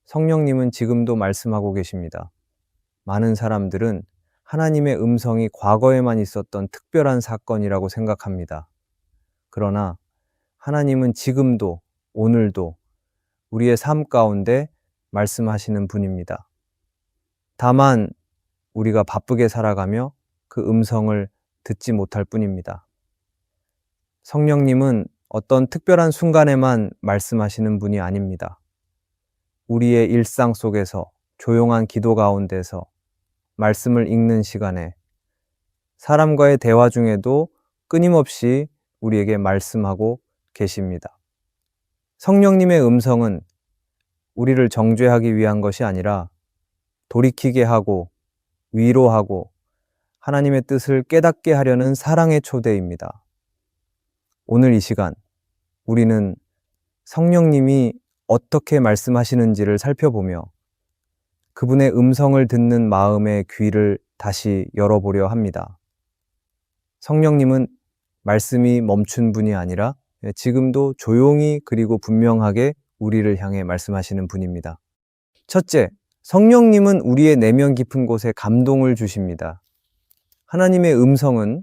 성령님은 지금도 말씀하고 계십니다. 많은 사람들은 하나님의 음성이 과거에만 있었던 특별한 사건이라고 생각합니다. 그러나 하나님은 지금도, 오늘도 우리의 삶 가운데 말씀하시는 분입니다. 다만 우리가 바쁘게 살아가며 그 음성을 듣지 못할 뿐입니다. 성령님은 어떤 특별한 순간에만 말씀하시는 분이 아닙니다. 우리의 일상 속에서, 조용한 기도 가운데서, 말씀을 읽는 시간에, 사람과의 대화 중에도 끊임없이 우리에게 말씀하고 계십니다. 성령님의 음성은 우리를 정죄하기 위한 것이 아니라 돌이키게 하고 위로하고 하나님의 뜻을 깨닫게 하려는 사랑의 초대입니다. 오늘 이 시간 우리는 성령님이 어떻게 말씀하시는지를 살펴보며 그분의 음성을 듣는 마음의 귀를 다시 열어보려 합니다. 성령님은 말씀이 멈춘 분이 아니라 지금도 조용히 그리고 분명하게 우리를 향해 말씀하시는 분입니다. 첫째, 성령님은 우리의 내면 깊은 곳에 감동을 주십니다. 하나님의 음성은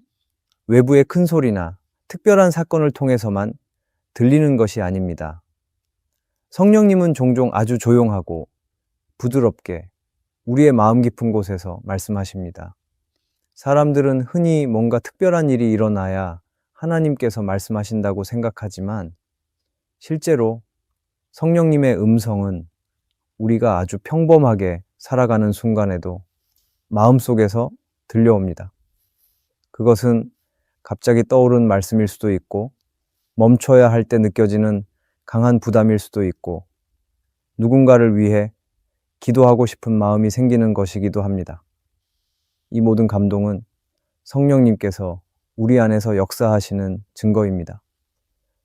외부의 큰 소리나 특별한 사건을 통해서만 들리는 것이 아닙니다. 성령님은 종종 아주 조용하고 부드럽게 우리의 마음 깊은 곳에서 말씀하십니다. 사람들은 흔히 뭔가 특별한 일이 일어나야 하나님께서 말씀하신다고 생각하지만 실제로 성령님의 음성은 우리가 아주 평범하게 살아가는 순간에도 마음속에서 들려옵니다. 그것은 갑자기 떠오른 말씀일 수도 있고 멈춰야 할 때 느껴지는 강한 부담일 수도 있고 누군가를 위해 기도하고 싶은 마음이 생기는 것이기도 합니다. 이 모든 감동은 성령님께서 우리 안에서 역사하시는 증거입니다.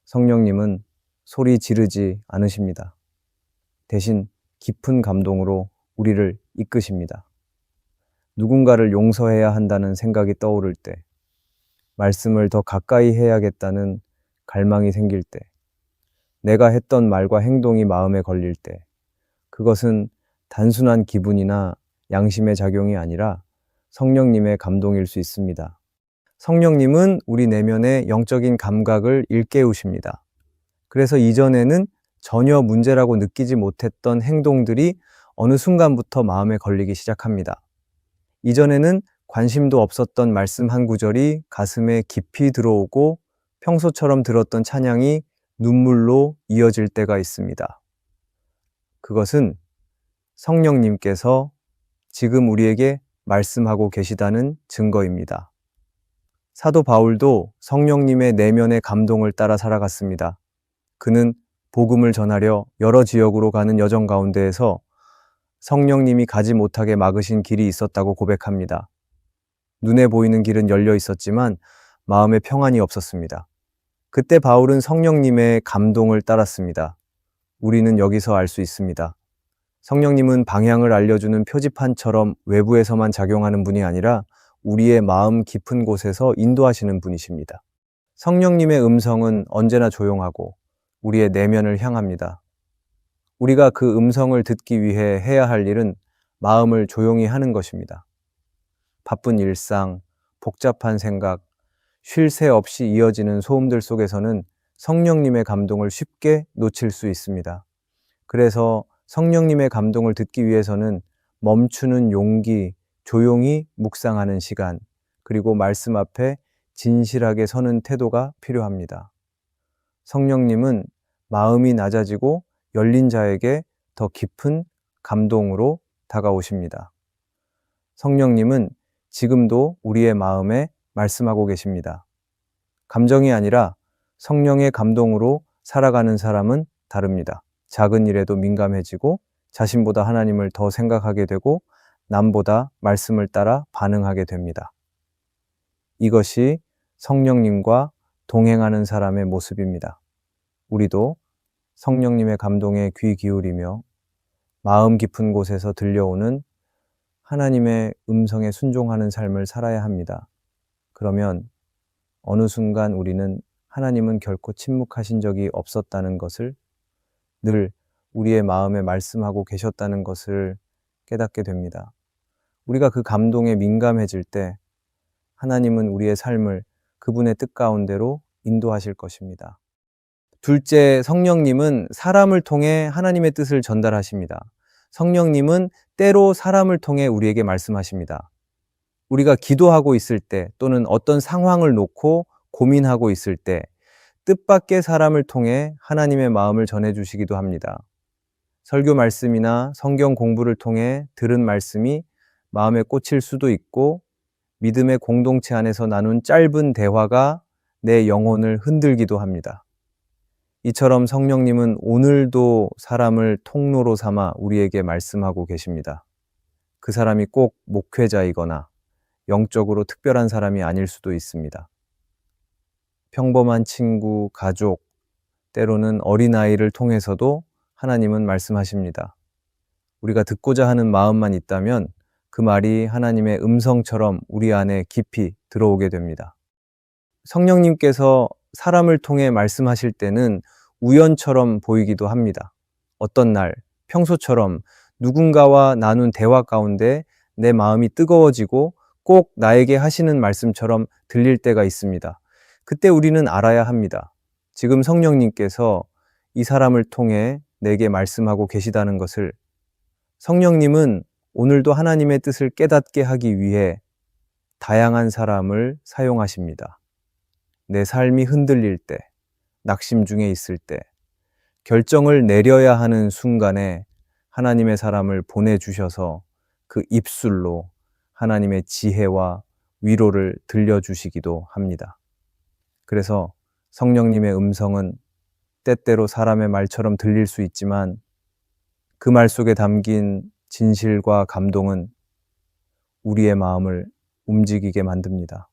성령님은 소리 지르지 않으십니다. 대신 깊은 감동으로 우리를 이끄십니다. 누군가를 용서해야 한다는 생각이 떠오를 때, 말씀을 더 가까이 해야겠다는 갈망이 생길 때, 내가 했던 말과 행동이 마음에 걸릴 때, 그것은 단순한 기분이나 양심의 작용이 아니라 성령님의 감동일 수 있습니다. 성령님은 우리 내면의 영적인 감각을 일깨우십니다. 그래서 이전에는 전혀 문제라고 느끼지 못했던 행동들이 어느 순간부터 마음에 걸리기 시작합니다. 이전에는 관심도 없었던 말씀 한 구절이 가슴에 깊이 들어오고 평소처럼 들었던 찬양이 눈물로 이어질 때가 있습니다. 그것은 성령님께서 지금 우리에게 말씀하고 계시다는 증거입니다. 사도 바울도 성령님의 내면의 감동을 따라 살아갔습니다. 그는 복음을 전하려 여러 지역으로 가는 여정 가운데에서 성령님이 가지 못하게 막으신 길이 있었다고 고백합니다. 눈에 보이는 길은 열려 있었지만 마음에 평안이 없었습니다. 그때 바울은 성령님의 감동을 따랐습니다. 우리는 여기서 알 수 있습니다. 성령님은 방향을 알려주는 표지판처럼 외부에서만 작용하는 분이 아니라 우리의 마음 깊은 곳에서 인도하시는 분이십니다. 성령님의 음성은 언제나 조용하고 우리의 내면을 향합니다. 우리가 그 음성을 듣기 위해 해야 할 일은 마음을 조용히 하는 것입니다. 바쁜 일상, 복잡한 생각, 쉴 새 없이 이어지는 소음들 속에서는 성령님의 감동을 쉽게 놓칠 수 있습니다. 그래서 성령님의 감동을 듣기 위해서는 멈추는 용기, 조용히 묵상하는 시간, 그리고 말씀 앞에 진실하게 서는 태도가 필요합니다. 성령님은 마음이 낮아지고 열린 자에게 더 깊은 감동으로 다가오십니다. 성령님은 지금도 우리의 마음에 말씀하고 계십니다. 감정이 아니라 성령의 감동으로 살아가는 사람은 다릅니다. 작은 일에도 민감해지고 자신보다 하나님을 더 생각하게 되고 남보다 말씀을 따라 반응하게 됩니다. 이것이 성령님과 동행하는 사람의 모습입니다. 우리도 성령님의 감동에 귀 기울이며 마음 깊은 곳에서 들려오는 하나님의 음성에 순종하는 삶을 살아야 합니다. 그러면 어느 순간 우리는 하나님은 결코 침묵하신 적이 없었다는 것을 늘 우리의 마음에 말씀하고 계셨다는 것을 깨닫게 됩니다. 우리가 그 감동에 민감해질 때 하나님은 우리의 삶을 그분의 뜻 가운데로 인도하실 것입니다. 둘째, 성령님은 사람을 통해 하나님의 뜻을 전달하십니다. 성령님은 때로 사람을 통해 우리에게 말씀하십니다. 우리가 기도하고 있을 때 또는 어떤 상황을 놓고 고민하고 있을 때 뜻밖의 사람을 통해 하나님의 마음을 전해주시기도 합니다. 설교 말씀이나 성경 공부를 통해 들은 말씀이 마음에 꽂힐 수도 있고 믿음의 공동체 안에서 나눈 짧은 대화가 내 영혼을 흔들기도 합니다. 이처럼 성령님은 오늘도 사람을 통로로 삼아 우리에게 말씀하고 계십니다. 그 사람이 꼭 목회자이거나 영적으로 특별한 사람이 아닐 수도 있습니다. 평범한 친구, 가족, 때로는 어린아이를 통해서도 하나님은 말씀하십니다. 우리가 듣고자 하는 마음만 있다면 그 말이 하나님의 음성처럼 우리 안에 깊이 들어오게 됩니다. 성령님께서 사람을 통해 말씀하실 때는 우연처럼 보이기도 합니다. 어떤 날, 평소처럼 누군가와 나눈 대화 가운데 내 마음이 뜨거워지고 꼭 나에게 하시는 말씀처럼 들릴 때가 있습니다. 그때 우리는 알아야 합니다. 지금 성령님께서 이 사람을 통해 내게 말씀하고 계시다는 것을. 성령님은 오늘도 하나님의 뜻을 깨닫게 하기 위해 다양한 사람을 사용하십니다. 내 삶이 흔들릴 때, 낙심 중에 있을 때, 결정을 내려야 하는 순간에 하나님의 사람을 보내주셔서 그 입술로 하나님의 지혜와 위로를 들려주시기도 합니다. 그래서 성령님의 음성은 때때로 사람의 말처럼 들릴 수 있지만 그 말 속에 담긴 진실과 감동은 우리의 마음을 움직이게 만듭니다.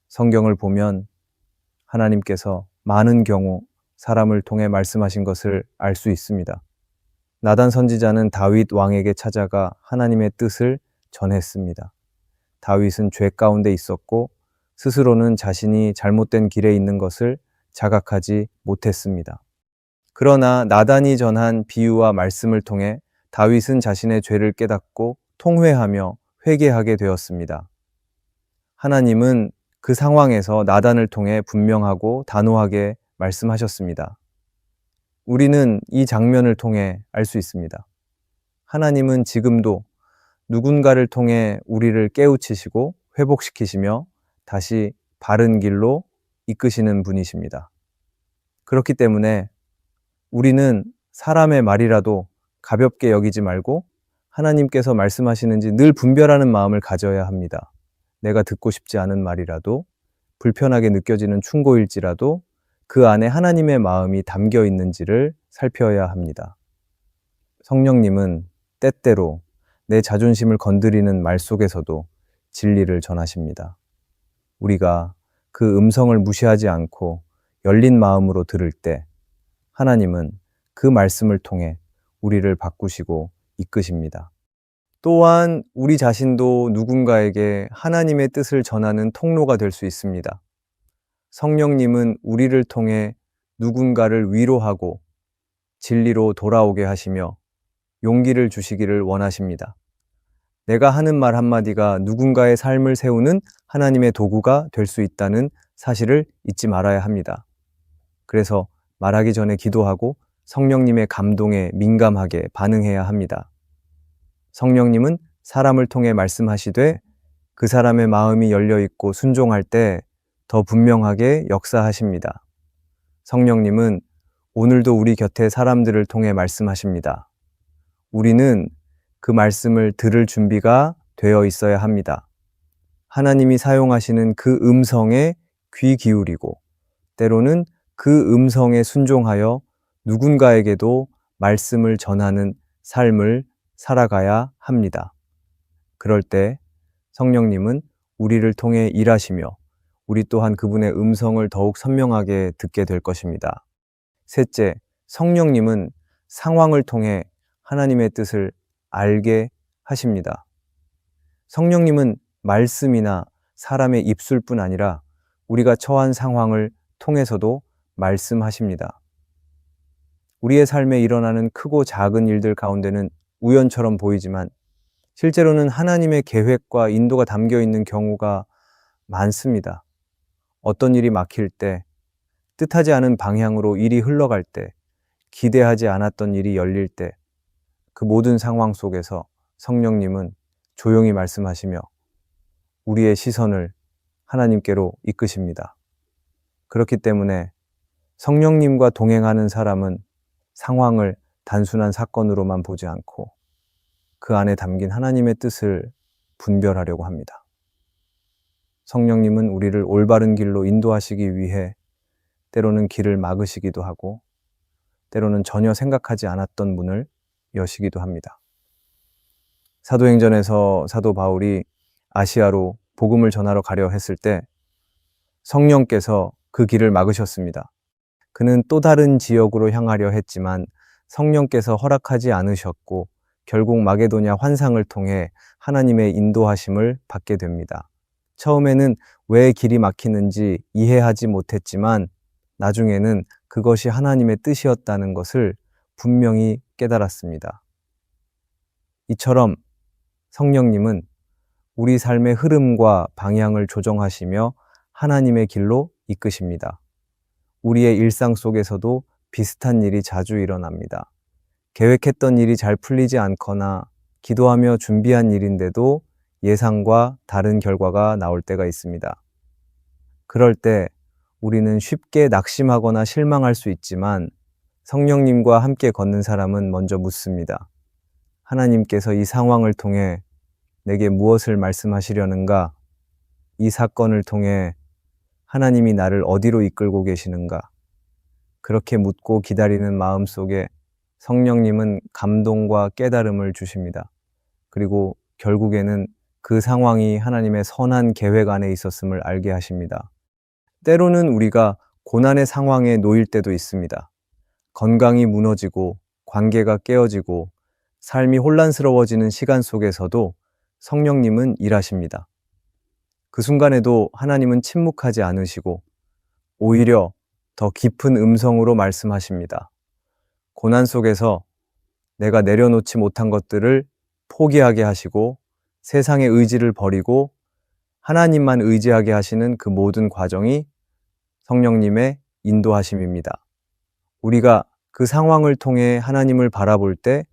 성경을 보면 하나님께서 많은 경우 사람을 통해 말씀하신 것을 알 수 있습니다. 나단 선지자는 다윗 왕에게 찾아가 하나님의 뜻을 전했습니다. 다윗은 죄 가운데 있었고 스스로는 자신이 잘못된 길에 있는 것을 자각하지 못했습니다. 그러나 나단이 전한 비유와 말씀을 통해 다윗은 자신의 죄를 깨닫고 통회하며 회개하게 되었습니다. 하나님은 그 상황에서 나단을 통해 분명하고 단호하게 말씀하셨습니다. 우리는 이 장면을 통해 알 수 있습니다. 하나님은 지금도 누군가를 통해 우리를 깨우치시고 회복시키시며 다시 바른 길로 이끄시는 분이십니다. 그렇기 때문에 우리는 사람의 말이라도 가볍게 여기지 말고 하나님께서 말씀하시는지 늘 분별하는 마음을 가져야 합니다. 내가 듣고 싶지 않은 말이라도, 불편하게 느껴지는 충고일지라도 그 안에 하나님의 마음이 담겨 있는지를 살펴야 합니다. 성령님은 때때로 내 자존심을 건드리는 말 속에서도 진리를 전하십니다. 우리가 그 음성을 무시하지 않고 열린 마음으로 들을 때 하나님은 그 말씀을 통해 우리를 바꾸시고 이끄십니다. 또한 우리 자신도 누군가에게 하나님의 뜻을 전하는 통로가 될 수 있습니다. 성령님은 우리를 통해 누군가를 위로하고 진리로 돌아오게 하시며 용기를 주시기를 원하십니다. 내가 하는 말 한마디가 누군가의 삶을 세우는 하나님의 도구가 될 수 있다는 사실을 잊지 말아야 합니다. 그래서 말하기 전에 기도하고 성령님의 감동에 민감하게 반응해야 합니다. 성령님은 사람을 통해 말씀하시되 그 사람의 마음이 열려 있고 순종할 때 더 분명하게 역사하십니다. 성령님은 오늘도 우리 곁에 사람들을 통해 말씀하십니다. 우리는 그 말씀을 들을 준비가 되어 있어야 합니다. 하나님이 사용하시는 그 음성에 귀 기울이고 때로는 그 음성에 순종하여 누군가에게도 말씀을 전하는 삶을 살아가야 합니다. 그럴 때 성령님은 우리를 통해 일하시며 우리 또한 그분의 음성을 더욱 선명하게 듣게 될 것입니다. 셋째, 성령님은 상황을 통해 하나님의 뜻을 알게 하십니다. 성령님은 말씀이나 사람의 입술뿐 아니라 우리가 처한 상황을 통해서도 말씀하십니다. 우리의 삶에 일어나는 크고 작은 일들 가운데는 우연처럼 보이지만 실제로는 하나님의 계획과 인도가 담겨 있는 경우가 많습니다. 어떤 일이 막힐 때, 뜻하지 않은 방향으로 일이 흘러갈 때, 기대하지 않았던 일이 열릴 때, 그 모든 상황 속에서 성령님은 조용히 말씀하시며 우리의 시선을 하나님께로 이끄십니다. 그렇기 때문에 성령님과 동행하는 사람은 상황을 단순한 사건으로만 보지 않고 그 안에 담긴 하나님의 뜻을 분별하려고 합니다. 성령님은 우리를 올바른 길로 인도하시기 위해 때로는 길을 막으시기도 하고 때로는 전혀 생각하지 않았던 문을 여시기도 합니다. 사도행전에서 사도 바울이 아시아로 복음을 전하러 가려 했을 때 성령께서 그 길을 막으셨습니다. 그는 또 다른 지역으로 향하려 했지만 성령께서 허락하지 않으셨고 결국 마게도냐 환상을 통해 하나님의 인도하심을 받게 됩니다. 처음에는 왜 길이 막히는지 이해하지 못했지만 나중에는 그것이 하나님의 뜻이었다는 것을 분명히 깨달았습니다. 이처럼 성령님은 우리 삶의 흐름과 방향을 조정하시며 하나님의 길로 이끄십니다. 우리의 일상 속에서도 비슷한 일이 자주 일어납니다. 계획했던 일이 잘 풀리지 않거나 기도하며 준비한 일인데도 예상과 다른 결과가 나올 때가 있습니다. 그럴 때 우리는 쉽게 낙심하거나 실망할 수 있지만 성령님과 함께 걷는 사람은 먼저 묻습니다. 하나님께서 이 상황을 통해 내게 무엇을 말씀하시려는가? 이 사건을 통해 하나님이 나를 어디로 이끌고 계시는가? 그렇게 묻고 기다리는 마음 속에 성령님은 감동과 깨달음을 주십니다. 그리고 결국에는 그 상황이 하나님의 선한 계획 안에 있었음을 알게 하십니다. 때로는 우리가 고난의 상황에 놓일 때도 있습니다. 건강이 무너지고 관계가 깨어지고 삶이 혼란스러워지는 시간 속에서도 성령님은 일하십니다. 그 순간에도 하나님은 침묵하지 않으시고 오히려 더 깊은 음성으로 말씀하십니다. 고난 속에서 내가 내려놓지 못한 것들을 포기하게 하시고 세상의 의지를 버리고 하나님만 의지하게 하시는 그 모든 과정이 성령님의 인도하심입니다. 우리가 그 상황을 통해 하나님을 바라볼 때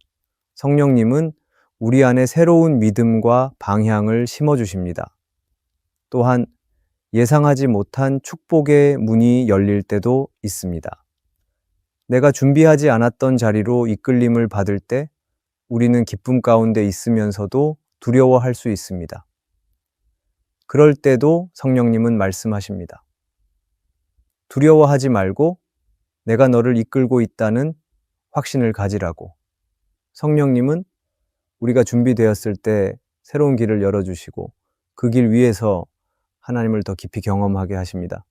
성령님은 우리 안에 새로운 믿음과 방향을 심어주십니다. 또한 예상하지 못한 축복의 문이 열릴 때도 있습니다. 내가 준비하지 않았던 자리로 이끌림을 받을 때 우리는 기쁨 가운데 있으면서도 두려워할 수 있습니다. 그럴 때도 성령님은 말씀하십니다. 두려워하지 말고 내가 너를 이끌고 있다는 확신을 가지라고. 성령님은 우리가 준비되었을 때 새로운 길을 열어주시고 그 길 위에서 하나님을 더 깊이 경험하게 하십니다.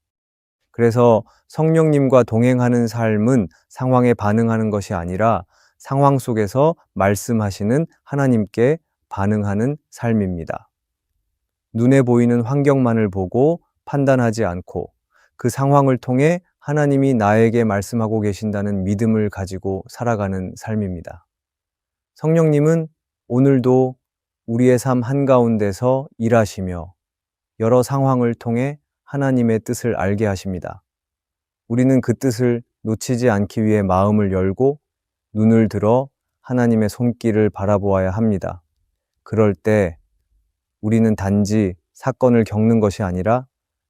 그래서 성령님과 동행하는 삶은 상황에 반응하는 것이 아니라 상황 속에서 말씀하시는 하나님께 반응하는 삶입니다. 눈에 보이는 환경만을 보고 판단하지 않고 그 상황을 통해 하나님이 나에게 말씀하고 계신다는 믿음을 가지고 살아가는 삶입니다. 성령님은 오늘도 우리의 삶 한가운데서 일하시며 여러 상황을 통해 하나님의 뜻을 알게 하십니다. 우리는 그 뜻을 놓치지 않기 위해 마음을 열고 눈을 들어 하나님의 손길을 바라보아야 합니다. 그럴 때 우리는 단지 사건을 겪는 것이 아니라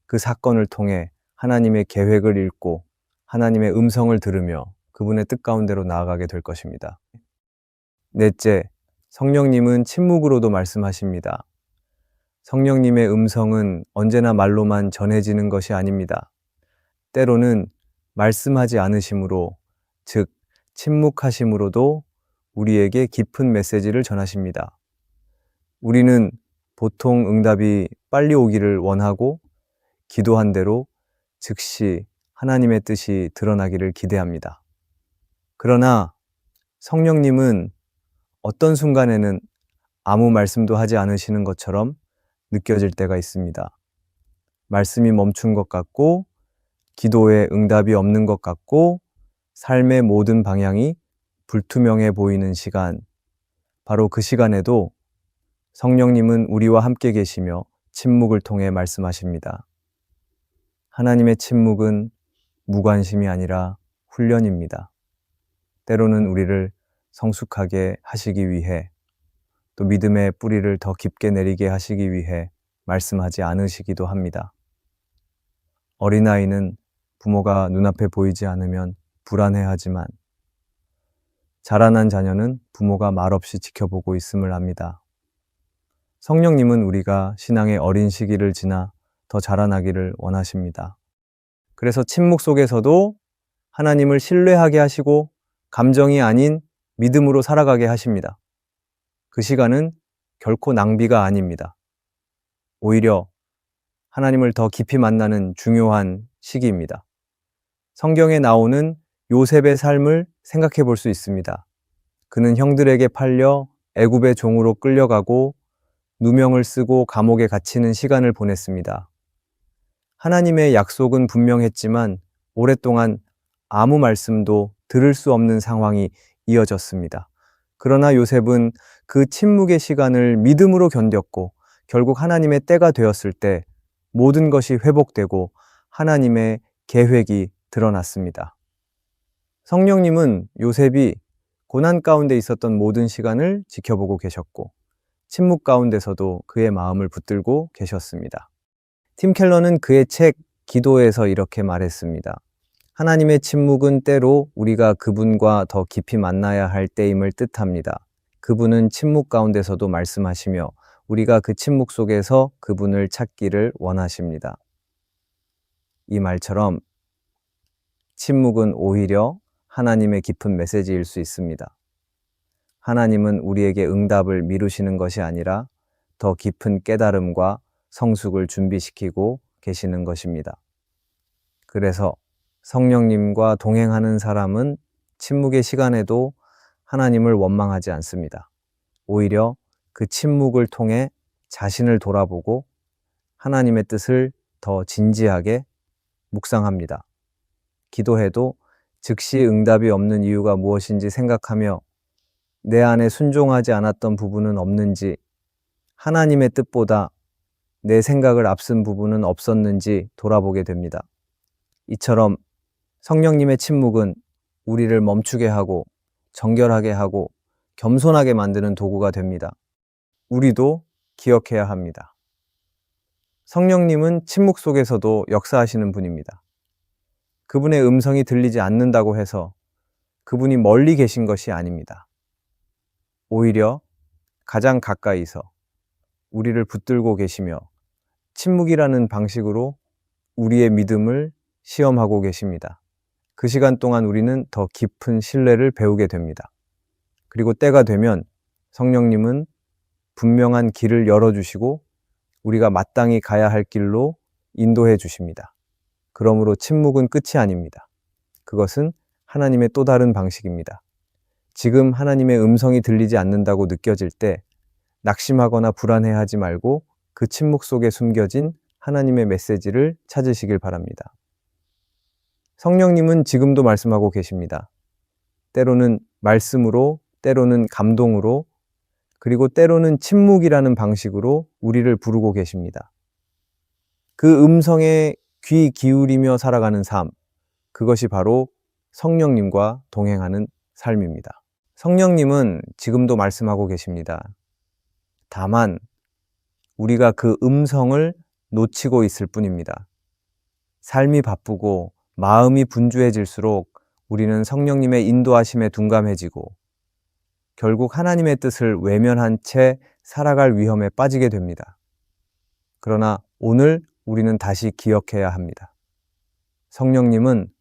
그 사건을 통해 하나님의 계획을 읽고 하나님의 음성을 들으며 그분의 뜻 가운데로 나아가게 될 것입니다. 넷째, 성령님은 침묵으로도 말씀하십니다. 성령님의 음성은 언제나 말로만 전해지는 것이 아닙니다. 때로는 말씀하지 않으심으로, 즉 침묵하심으로도 우리에게 깊은 메시지를 전하십니다. 우리는 보통 응답이 빨리 오기를 원하고 기도한 대로 즉시 하나님의 뜻이 드러나기를 기대합니다. 그러나 성령님은 어떤 순간에는 아무 말씀도 하지 않으시는 것처럼 느껴질 때가 있습니다. 말씀이 멈춘 것 같고 기도에 응답이 없는 것 같고 삶의 모든 방향이 불투명해 보이는 시간, 바로 그 시간에도 성령님은 우리와 함께 계시며 침묵을 통해 말씀하십니다. 하나님의 침묵은 무관심이 아니라 훈련입니다. 때로는 우리를 성숙하게 하시기 위해, 또 믿음의 뿌리를 더 깊게 내리게 하시기 위해 말씀하지 않으시기도 합니다. 어린아이는 부모가 눈앞에 보이지 않으면 불안해하지만 자라난 자녀는 부모가 말없이 지켜보고 있음을 압니다. 성령님은 우리가 신앙의 어린 시기를 지나 더 자라나기를 원하십니다. 그래서 침묵 속에서도 하나님을 신뢰하게 하시고 감정이 아닌 믿음으로 살아가게 하십니다. 그 시간은 결코 낭비가 아닙니다. 오히려 하나님을 더 깊이 만나는 중요한 시기입니다. 성경에 나오는 요셉의 삶을 생각해 볼 수 있습니다. 그는 형들에게 팔려 애굽의 종으로 끌려가고 누명을 쓰고 감옥에 갇히는 시간을 보냈습니다. 하나님의 약속은 분명했지만 오랫동안 아무 말씀도 들을 수 없는 상황이 이어졌습니다. 그러나 요셉은 그 침묵의 시간을 믿음으로 견뎠고 결국 하나님의 때가 되었을 때 모든 것이 회복되고 하나님의 계획이 드러났습니다. 성령님은 요셉이 고난 가운데 있었던 모든 시간을 지켜보고 계셨고 침묵 가운데서도 그의 마음을 붙들고 계셨습니다. 팀 켈러는 그의 책 기도에서 이렇게 말했습니다. 하나님의 침묵은 때로 우리가 그분과 더 깊이 만나야 할 때임을 뜻합니다. 그분은 침묵 가운데서도 말씀하시며 우리가 그 침묵 속에서 그분을 찾기를 원하십니다. 이 말처럼 침묵은 오히려 하나님의 깊은 메시지일 수 있습니다. 하나님은 우리에게 응답을 미루시는 것이 아니라 더 깊은 깨달음과 성숙을 준비시키고 계시는 것입니다. 그래서 성령님과 동행하는 사람은 침묵의 시간에도 하나님을 원망하지 않습니다. 오히려 그 침묵을 통해 자신을 돌아보고 하나님의 뜻을 더 진지하게 묵상합니다. 기도해도 즉시 응답이 없는 이유가 무엇인지 생각하며 내 안에 순종하지 않았던 부분은 없는지, 하나님의 뜻보다 내 생각을 앞선 부분은 없었는지 돌아보게 됩니다. 이처럼 성령님의 침묵은 우리를 멈추게 하고 정결하게 하고 겸손하게 만드는 도구가 됩니다. 우리도 기억해야 합니다. 성령님은 침묵 속에서도 역사하시는 분입니다. 그분의 음성이 들리지 않는다고 해서 그분이 멀리 계신 것이 아닙니다. 오히려 가장 가까이서 우리를 붙들고 계시며 침묵이라는 방식으로 우리의 믿음을 시험하고 계십니다. 그 시간 동안 우리는 더 깊은 신뢰를 배우게 됩니다. 그리고 때가 되면 성령님은 분명한 길을 열어주시고 우리가 마땅히 가야 할 길로 인도해 주십니다. 그러므로 침묵은 끝이 아닙니다. 그것은 하나님의 또 다른 방식입니다. 지금 하나님의 음성이 들리지 않는다고 느껴질 때 낙심하거나 불안해하지 말고 그 침묵 속에 숨겨진 하나님의 메시지를 찾으시길 바랍니다. 성령님은 지금도 말씀하고 계십니다. 때로는 말씀으로, 때로는 감동으로, 그리고 때로는 침묵이라는 방식으로 우리를 부르고 계십니다. 그 음성에 귀 기울이며 살아가는 삶, 그것이 바로 성령님과 동행하는 삶입니다. 성령님은 지금도 말씀하고 계십니다. 다만 우리가 그 음성을 놓치고 있을 뿐입니다. 삶이 바쁘고 마음이 분주해질수록 우리는 성령님의 인도하심에 둔감해지고 결국 하나님의 뜻을 외면한 채 살아갈 위험에 빠지게 됩니다. 그러나 오늘 우리는 다시 기억해야 합니다. 성령님은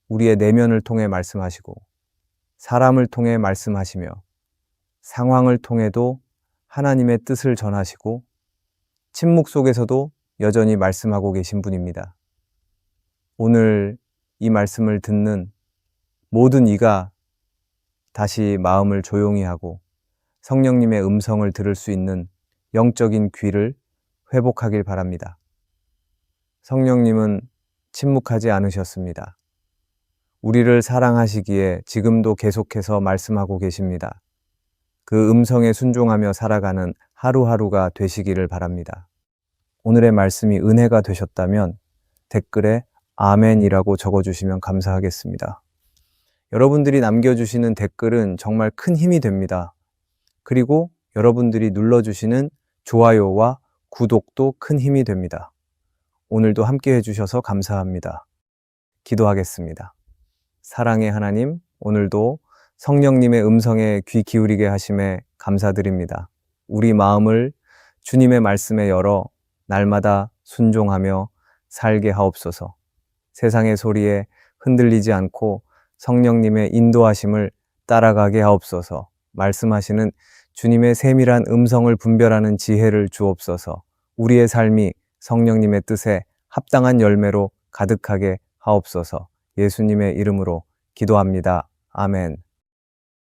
우리의 내면을 통해 말씀하시고 사람을 통해 말씀하시며 상황을 통해도 하나님의 뜻을 전하시고 침묵 속에서도 여전히 말씀하고 계신 분입니다. 오늘 이 말씀을 듣는 모든 이가 다시 마음을 조용히 하고 성령님의 음성을 들을 수 있는 영적인 귀를 회복하길 바랍니다. 성령님은 침묵하지 않으셨습니다. 우리를 사랑하시기에 지금도 계속해서 말씀하고 계십니다. 그 음성에 순종하며 살아가는 하루하루가 되시기를 바랍니다. 오늘의 말씀이 은혜가 되셨다면 댓글에 아멘이라고 적어주시면 감사하겠습니다. 여러분들이 남겨주시는 댓글은 정말 큰 힘이 됩니다. 그리고 여러분들이 눌러주시는 좋아요와 구독도 큰 힘이 됩니다. 오늘도 함께 해주셔서 감사합니다. 기도하겠습니다. 사랑의 하나님, 오늘도 성령님의 음성에 귀 기울이게 하심에 감사드립니다. 우리 마음을 주님의 말씀에 열어 날마다 순종하며 살게 하옵소서. 세상의 소리에 흔들리지 않고 성령님의 인도하심을 따라가게 하옵소서. 말씀하시는 주님의 세밀한 음성을 분별하는 지혜를 주옵소서. 우리의 삶이 성령님의 뜻에 합당한 열매로 가득하게 하옵소서. 예수님의 이름으로 기도합니다. 아멘.